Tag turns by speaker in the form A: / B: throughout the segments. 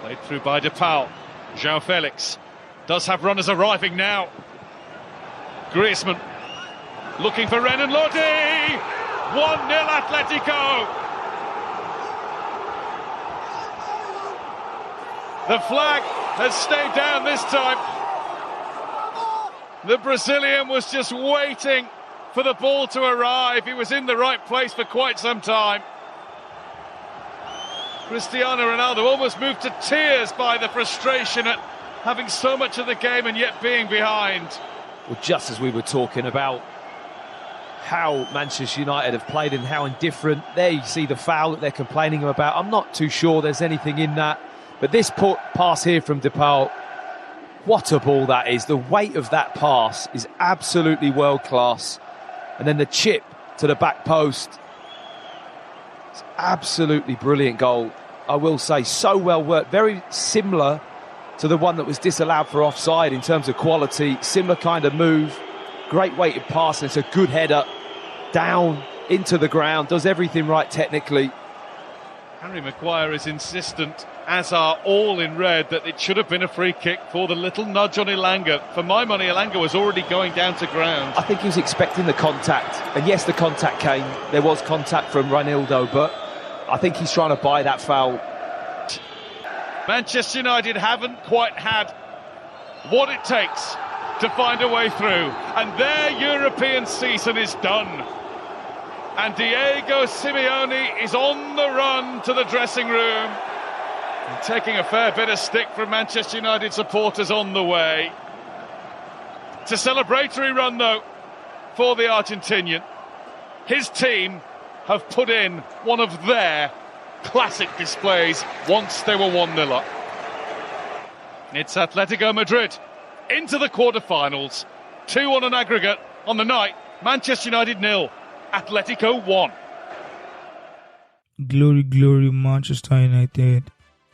A: Played through by DePaul. João Felix does have runners arriving now. Griezmann looking for Renan Lodi. 1-0 Atletico. The flag has stayed down this time. The Brazilian was just waiting for the ball to arrive. He was in the right place for quite some time. Cristiano Ronaldo almost moved to tears by the frustration at having so much of the game and yet being behind.
B: Well, just as we were talking about how Manchester United have played and how indifferent, there you see the foul that they're complaining about. I'm not too sure there's anything in that. But this pass here from DePaul, what a ball that is. The weight of that pass is absolutely world class. And then the chip to the back post. It's absolutely brilliant goal, I will say. So well worked. Very similar to the one that was disallowed for offside in terms of quality. Similar kind of move. Great weighted pass. And it's a good header down into the ground. Does everything right technically.
A: Harry Maguire is insistent, as are all in red, that it should have been a free kick for the little nudge on Elanga. For my money, Elanga was already going down to ground.
B: I think he was expecting the contact. And yes, the contact came. There was contact from Ronaldo, but I think he's trying to buy that foul.
A: Manchester United haven't quite had what it takes to find a way through. And their European season is done. And Diego Simeone is on the run to the dressing room. And taking a fair bit of stick from Manchester United supporters on the way. It's a celebratory run, though, for the Argentinian. His team have put in one of their classic displays once they were 1-0 up. It's Atletico Madrid into the quarter-finals. 2-1 on aggregate on the night. Manchester United 0. Atletico 1.
C: Glory, glory, Manchester United.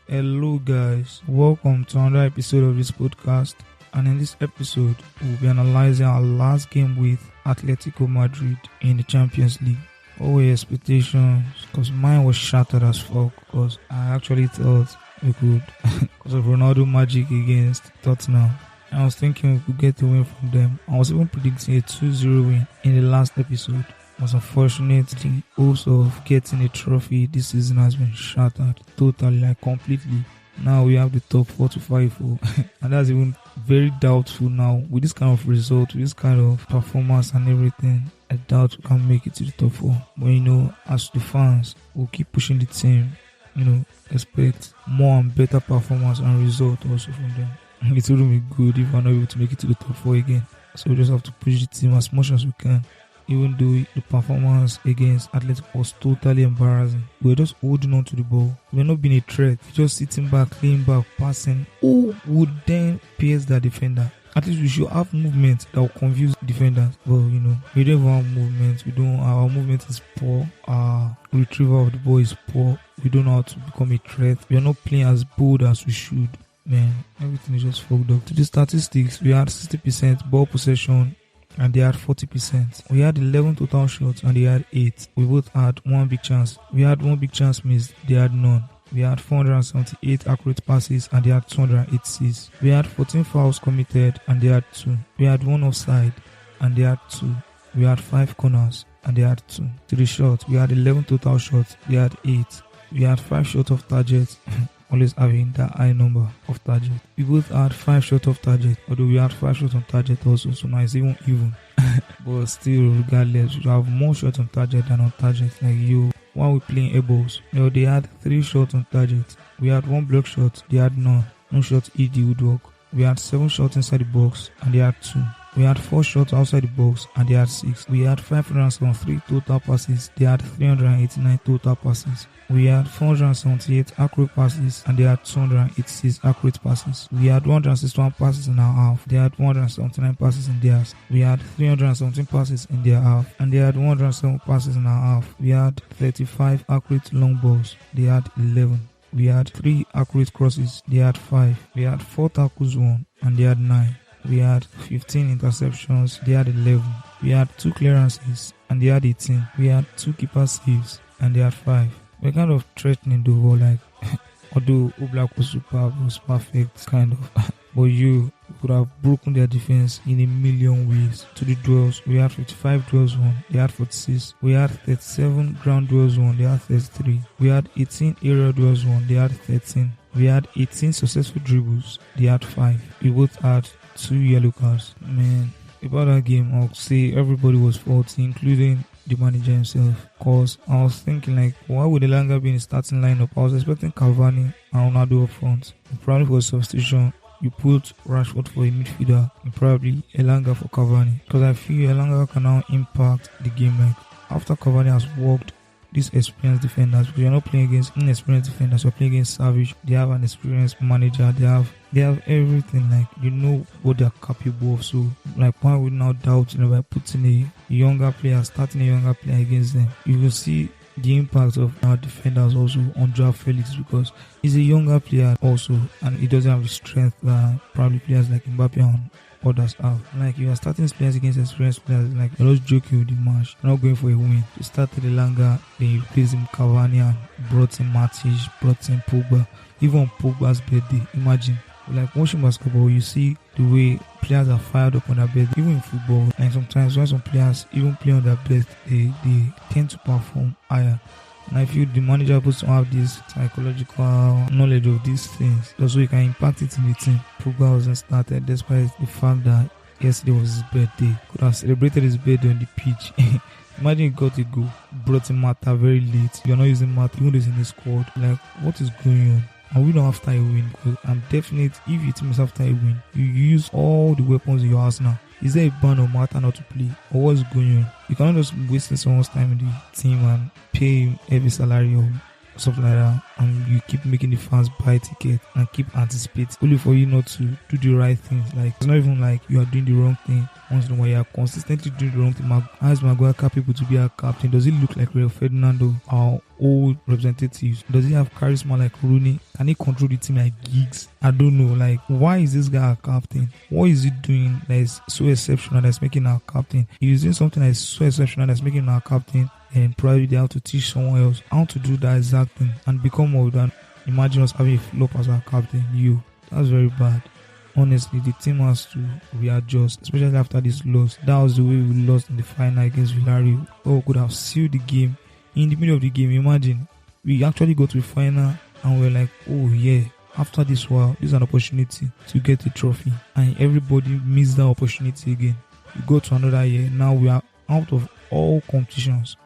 C: Hello guys, welcome to another episode of this podcast, and in this episode we'll be analysing our last game with Atletico Madrid in the Champions League. What were your expectations? Because mine was shattered as fuck, because I actually thought we could, because of Ronaldo magic against Tottenham, I was thinking we could get a win from them. I was even predicting a 2-0 win in the last episode. But unfortunately, hopes of getting a trophy this season has been shattered totally, like completely. Now we have the top 4 to fight for, and that's even very doubtful now. With this kind of result, with this kind of performance and everything, I doubt we can make it to the top 4. But you know, as the fans, we'll keep pushing the team. You know, expect more and better performance and result also from them. It wouldn't be good if we're not able to make it to the top 4 again. So we just have to push the team as much as we can. Even though the performance against Atletico was totally embarrassing. We were just holding on to the ball. We were not being a threat. Just sitting back, clean back, passing. Who would then pierce the defender? At least we should have movement that will confuse defenders. But you know, we don't have movement. Our movement is poor. Our retrieval of the ball is poor. We don't know how to become a threat. We are not playing as bold as we should. Man, everything is just fucked up. To the statistics, we had 60% ball possession and they had 40%. We had 11 total shots and they had 8. We both had one big chance. We had one big chance missed, they had none. We had 478 accurate passes and they had 286. We had 14 fouls committed and they had 2. We had 1 offside and they had 2. We had 5 corners and they had 2. To the shots, we had 11 total shots, they had 8. We had 5 shots off target. Always having that high number of target. We both had 5 shots off target, although we had 5 shots on target also, so now it's even. But still, regardless, we have more shots on target than on target. Like you, while we playing elbows, you know, they had 3 shots on target. We had 1 block shot, they had none. No shots ED woodwork. We had 7 shots inside the box and they had 2. We had 4 shots outside the box and they had 6. We had 573 total passes, they had 389 total passes. We had 478 accurate passes and they had 286 accurate passes. We had 161 passes in our half, they had 179 passes in theirs. We had 317 passes in their half and they had 107 passes in our half. We had 35 accurate long balls, they had 11. We had 3 accurate crosses, they had 5. We had 4 tackles won and they had 9. We had 15 interceptions, they had 11. We had 2 clearances and they had 18. We had 2 keeper saves and they had 5. We're kind of threatening the whole, like, Although Oblak was superb, was perfect, kind of. But you could have broken their defense in a million ways. To the duels, we had 55 duels won, they had 46. We had 37 ground duels won, they had 33. We had 18 aerial duels won, they had 13. We had 18 successful dribbles, they had 5. We both had 2 yellow cards. Man, about that game, I'll say everybody was faulty, including the manager himself. Cause I was thinking like, why would Elanga be in the starting lineup? I was expecting Cavani and Ronaldo up front. Probably for a substitution, you put Rashford for a midfielder and probably Elanga for Cavani. Because I feel Elanga can now impact the game. Like after Cavani has worked these experienced defenders, because you're not playing against inexperienced defenders, you're playing against Savage. They have an experienced manager, they have everything, like you know what they're capable of. So like why would now doubt, by putting a younger player, starting a younger player against them? You will see the impact of our defenders also on Joao Felix, because he's a younger player also and he doesn't have the strength that probably players like Mbappe and others have. Like you are starting players against experienced players, like you're just joking with the match, you're not going for a win. You started Elanga, then you replaced him Cavani and brought in Matic, brought in Pogba. Even on Pogba's birthday, imagine. Like watching basketball, you see the way players are fired up on their birthday. Even in football, and sometimes when some players even play on their best, they tend to perform higher. And I feel the manager supposed to have this psychological knowledge of these things, just so he can impact it in the team. Pogba wasn't started despite the fact that yesterday was his birthday. Could have celebrated his birthday on the pitch. Imagine he got a goal, brought in Mata very late. You're not using Mata, even though he's in the squad. Like, what is going on? And we don't after a win, because I'm definite if your team is after a win, you use all the weapons in your arsenal. Is there a ban or matter not to play? Or what's going on? You cannot just waste someone's time in the team and pay him heavy salary or something like that, and you keep making the fans buy tickets and keep anticipating only for you not to do the right things. Like it's not even like you are doing the wrong thing once in a while, you are consistently doing the wrong thing. How is Maguire capable to be a captain? Does he look like Rio Ferdinando, our old representatives? Does he have charisma like Rooney? Can he control the team like Giggs? I don't know. Like, why is this guy a captain? What is he doing that is so exceptional that's making our captain? If he's doing something that is so exceptional that's making our captain, and probably they have to teach someone else how to do that exact thing and become more than. Imagine us having a flop as our captain. That's very bad. Honestly, the team has to readjust, especially after this loss. That was the way we lost in the final against Villarreal. Oh, could have sealed the game in the middle of the game. Imagine we actually go to the final and we're like, oh yeah, after this while, this is an opportunity to get a trophy, and everybody missed that opportunity again. We go to another year. Now we are out of all competitions.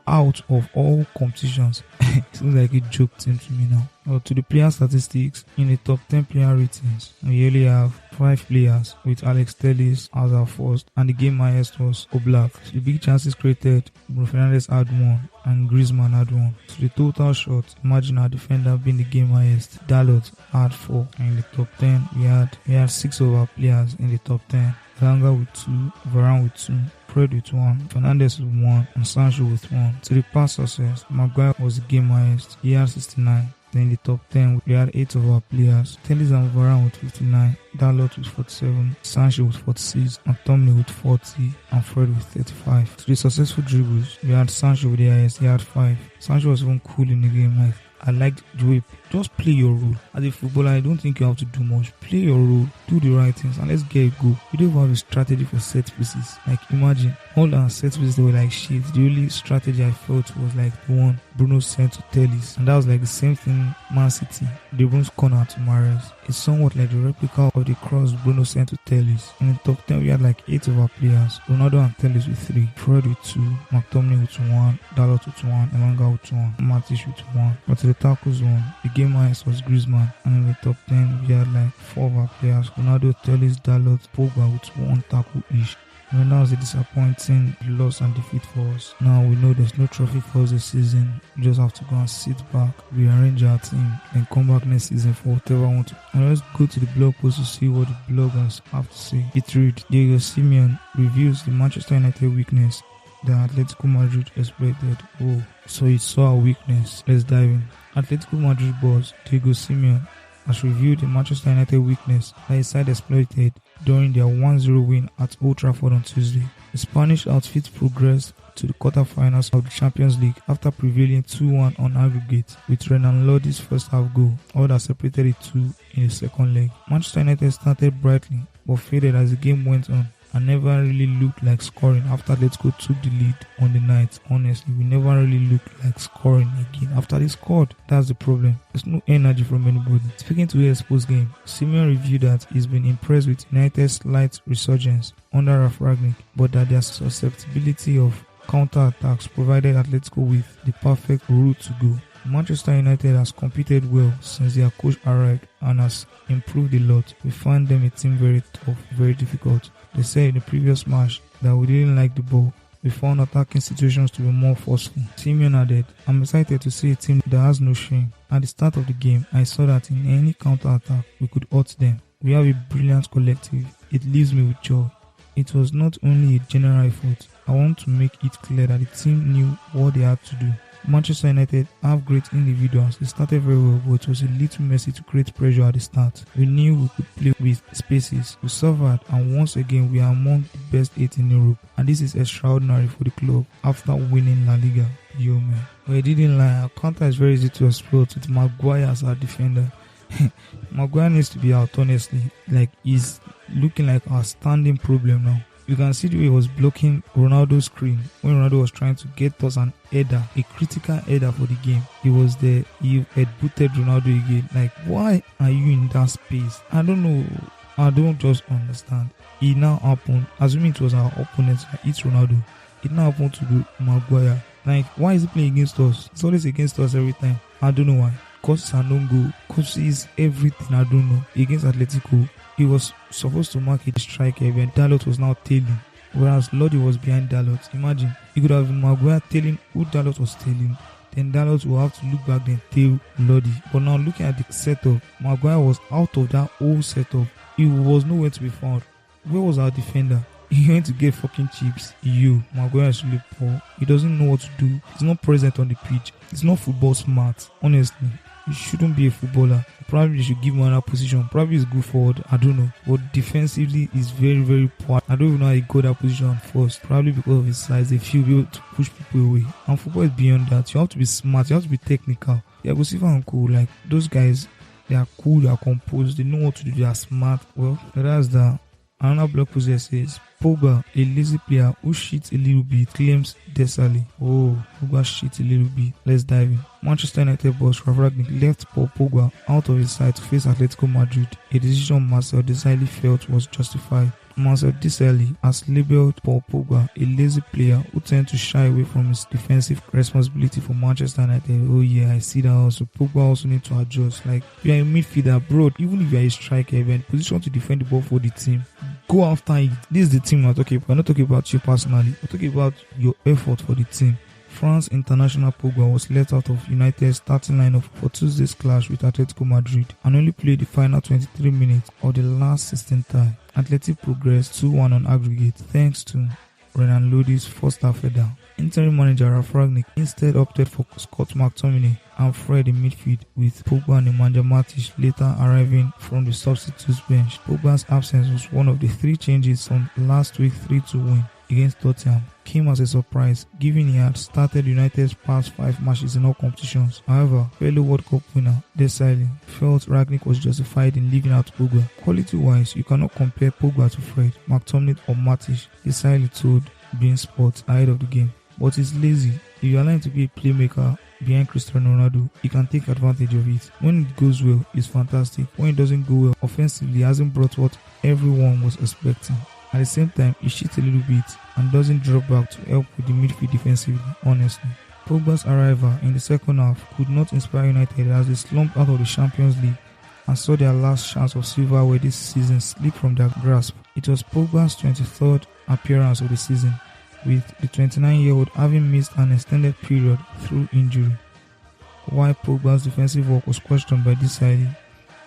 C: Seems like a joke team to me now. Well, to the player statistics, in the top 10 player ratings, we only have 5 players, with Alex Telles as our first, and the game highest was Oblak. So the big chances created, Bruno Fernandes had 1 and Griezmann had 1. So the total shots, imagine our defender being the game highest. Dalot had 4, and in the top 10 we had 6 of our players in the top 10. Elanga with 2, Varane with 2, Fred with 1, Fernandes with 1, and Sancho with 1. To the pass success, Maguire was the game highest. He had 69. Then in the top 10, we had 8 of our players. Telles and Varane with 59, Dalot with 47, Sancho with 46, and Tomley with 40, and Fred with 35. To the successful dribbles, we had Sancho with the highest. He had 5. Sancho was even cool in the game. Like, I liked the way, just play your role. As a footballer, I don't think you have to do much. Play your role, do the right things, and let's get a goal. We don't have a strategy for set pieces. Like, imagine, all our set pieces, they were like shit. The only strategy I felt was like the one Bruno sent to Telles, and that was like the same thing Man City. De Bruyne's corner to Mahrez. It's somewhat like the replica of the cross Bruno sent to Telles. In the top 10, we had like 8 of our players. Ronaldo and Telles with 3, Fred with 2, McTominay with 1, Dalot with 1, Elanga with 1, Matic with 1. But to the tackles one, the game highest was Griezmann, and in the top 10, we had like 4 of our players. Ronaldo, Telles, Dalot, Pogba with 1 tackle each. And that was a disappointing loss and defeat for us. Now we know there's no trophy for us this season. We just have to go and sit back, rearrange our team, and come back next season for whatever I want to. And let's go to the blog post to see what the bloggers have to say. It reads, Diego Simeone reviews the Manchester United weakness that Atletico Madrid expected. Oh, so it saw a weakness. Let's dive in. Atletico Madrid boss Diego Simeone has reviewed the Manchester United weakness that his side exploited during their 1-0 win at Old Trafford on Tuesday. The Spanish outfit progressed to the quarterfinals of the Champions League after prevailing 2-1 on aggregate with Renan Lodi's first half goal, all that separated the two in the second leg. Manchester United started brightly but faded as the game went on and never really looked like scoring after Atletico took the lead on the night. Honestly, we never really looked like scoring again after they scored. That's the problem. There's no energy from anybody. Speaking to AS post game, Simeon reviewed that he's been impressed with United's slight resurgence under Ralf Rangnick, but that their susceptibility of counter-attacks provided Atletico with the perfect route to go. Manchester United has competed well since their coach arrived and has improved a lot. We find them a team very tough, very difficult. They said in the previous match that we didn't like the ball. We found attacking situations to be more forceful. Simeon added, I'm excited to see a team that has no shame. At the start of the game, I saw that in any counter-attack, we could hurt them. We have a brilliant collective. It leaves me with joy. It was not only a general effort. I want to make it clear that the team knew what they had to do. Manchester United have great individuals. They started very well, but it was a little messy to create pressure at the start. We knew we could play with spaces. We suffered, and once again we are among the best 8 in Europe. And this is extraordinary for the club after winning La Liga. Yo man. But I didn't lie, our counter is very easy to exploit with Maguire as our defender. Maguire needs to be out, honestly. Like, he's looking like our standing problem now. You can see the way he was blocking Ronaldo's screen when Ronaldo was trying to get us an header, a critical header for the game. He was there, he had booted Ronaldo again. Like, why are you in that space? I don't know. I don't just understand. It now happened, assuming it was our opponent that hit Ronaldo, it now happened to do Maguire. Like, why is he playing against us? It's always against us every time. I don't know why. Because it's a no-go. Because he's everything I don't know. Against Atletico, he was supposed to mark a striker when Dalot was now tailing, whereas Lodi was behind Dalot. Imagine, it could have been Maguire tailing who Dalot was tailing, then Dalot will have to look back and tail Lodi. But now looking at the setup, Maguire was out of that whole setup. He was nowhere to be found. Where was our defender? He went to get fucking chips. Maguire is really poor. He doesn't know what to do. He's not present on the pitch. He's not football smart. Honestly, he shouldn't be a footballer. Probably they should give him another position. Probably he's good forward. I don't know. But defensively, he's very, very poor. I don't even know how he got that position first. Probably because of his size. They feel able to push people away. And football is beyond that. You have to be smart. You have to be technical. Yeah, but Sifa and cool. Like, those guys, they are cool. They are composed. They know what to do. They are smart. Well, that's that. Another blog post here says, Pogba, a lazy player who shits a little bit, claims Desali. Oh, Pogba shits a little bit. Let's dive in. Manchester United boss Ralf Rangnick left Paul Pogba out of his side to face Atletico Madrid, a decision Marcel Desailly felt was justified. Marcel Desailly has labelled Paul Pogba a lazy player who tends to shy away from his defensive responsibility for Manchester United. Oh yeah, I see that also. Pogba also needs to adjust. Like, you are a midfielder, bro. Even if you are a striker, you're in position to defend the ball for the team. Go after it. This is the team we're talking about. We're not talking about you personally. We're talking about your effort for the team. France international Pogba was left out of United's starting lineup for Tuesday's clash with Atletico Madrid and only played the final 23 minutes of the last 16 tie. Atletico progressed 2-1 on aggregate thanks to Renan Lodi's first half header. Interim manager Ralf Rangnick instead opted for Scott McTominay and Fred in midfield, with Pogba and Nemanja Matic later arriving from the substitutes bench. Pogba's absence was one of the 3 changes from last week's 3-2 win against Tottenham. Came as a surprise, given he had started United's past 5 matches in all competitions. However, fellow World Cup winner Desailly felt Rangnick was justified in leaving out Pogba. Quality-wise, you cannot compare Pogba to Fred, McTominay or Matic, Desailly told beIN Sports ahead of the game. But he's lazy. If you are learning to be a playmaker behind Cristiano Ronaldo, he can take advantage of it. When it goes well, it's fantastic. When it doesn't go well, offensively, he hasn't brought what everyone was expecting. At the same time, he cheats a little bit and doesn't drop back to help with the midfield defensively, honestly. Pogba's arrival in the second half could not inspire United as they slumped out of the Champions League and saw their last chance of silverware this season slip from their grasp. It was Pogba's 23rd appearance of the season, with the 29-year-old having missed an extended period through injury. While Pogba's defensive work was questioned by Desailly,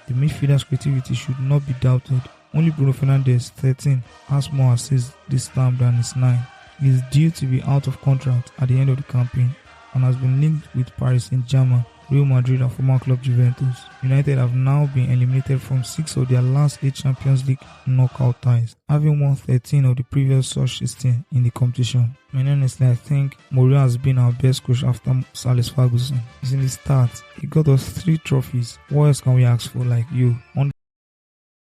C: the midfielder's creativity should not be doubted. Only Bruno Fernandes, 13, has more assists this time than his 9. He is due to be out of contract at the end of the campaign and has been linked with Paris Saint-Germain Real Madrid and former club Juventus. United have now been eliminated from 6 of their last 8 Champions League knockout ties, having won 13 of the previous such 16 in the competition. And honestly, I think Mourinho has been our best coach after Sir Alex Ferguson. He's in the start. He got us 3 trophies. What else can we ask for, like you?